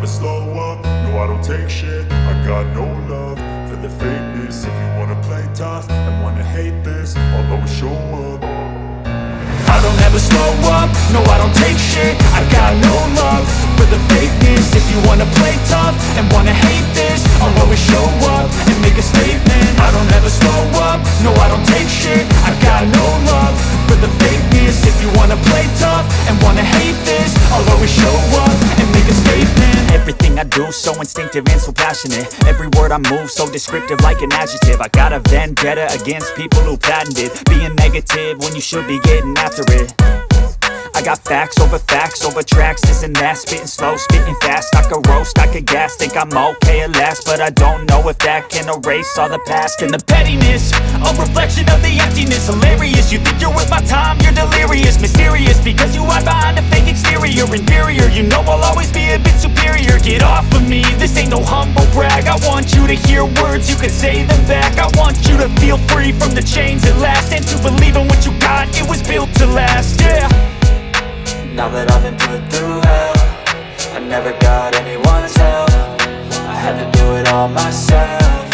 slow up, no I don't take shit. I got no love for the fakeness. If you wanna play tough and wanna hate this, I'll always show up. I don't ever slow up, no I don't take shit. I got no love for the fakeness. If you wanna play tough and wanna hate this, I'll always show up and make a statement. I don't ever slow up, no I don't take shit. I got no love for the fakeness. If you wanna play tough and wanna hate this, I'll always show up and make a statement. Everything I do so instinctive and so passionate. Every word I move so descriptive like an adjective. I got a vendetta against people who patented being negative when you should be getting after it. I got facts over tracks, this and that. Spitting slow, spitting fast. I could roast, I could gas. Think I'm okay at last, but I don't know if that can erase all the past. And the pettiness, a reflection of the emptiness. Hilarious, you think you're worth my time, you're delirious. Mysterious, because you hide behind a fake exterior. Inferior, you know I'll always be a bit superior. Get off of me, this ain't no humble brag. I want you to hear words, you can say them back. I want you to feel free from the chains at last, and to believe in what you got, it was built to last, yeah. Now that I've been put through hell, I never got anyone's help. I had to do it all myself.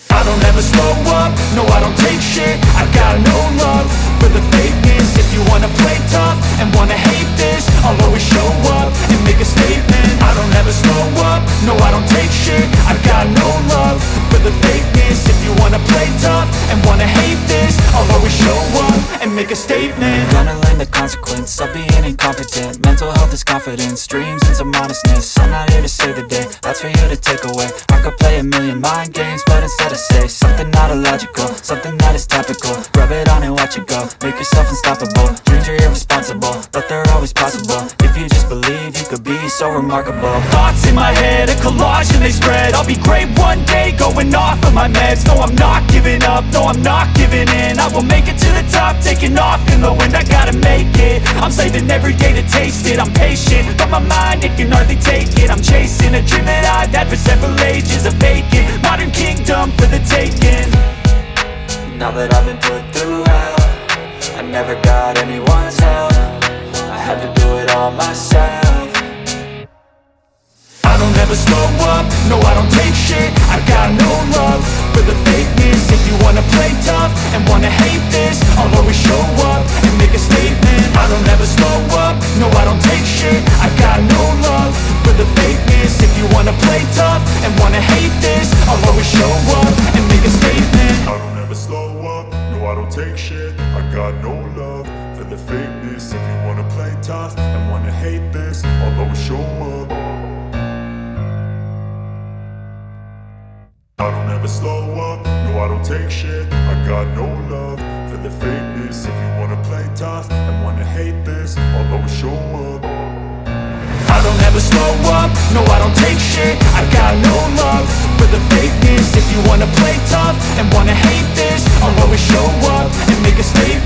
I don't ever slow up, no I don't take shit. I got no love for the fakeness. If you wanna play tough and wanna hate this, I'll always show up and make a statement. I don't ever slow up, no I don't take shit. I got no love for the fakeness. If you wanna play tough and wanna hate this, I'll always show up and make a statement. Gonna learn the consequence of being incompetent. Mental health is confidence, dreams and some honestness. I'm not here to save the day, that's for you to take away. I could play a million mind games, but instead I say something not illogical, something that is topical. Rub it on and watch it go, make yourself unstoppable. Dreams are irresponsible, but they're always possible. If you just believe, you could be so remarkable. Thoughts in my head, a collage and they spread. I'll be great one day, going off of my meds. No, I'm not giving up, no, I'm not giving in. I will make it to the top, taking off in the wind. I gotta make it, I'm saving every day to taste it. I'm patient, but my mind, it can hardly take it. I'm chasing a dream that I've had for several ages. A vacant, modern kingdom for the taking. Now that I've been put through hell, I never got anyone's help. I had to do it all myself. I don't ever slow up, no I don't take shit. I got no love for the fakeness. If you wanna play tough and wanna hate this, I'll always show up and make a statement. I don't ever slow up, no I don't take shit. I got no love for the fakeness. If you wanna play tough and wanna hate this, I'll always show up and make a statement. I don't ever slow up, no I don't take shit. I got no love for the fakeness. If you wanna play tough and wanna hate this, I'll always show up. I don't ever slow up, no I don't take shit. I got no love for the fakeness. If you wanna play tough and wanna hate this, I'll always show up. I don't ever slow up, no I don't take shit. I got no love for the fakeness. If you wanna play tough and wanna hate this, I'll always show up and make a statement.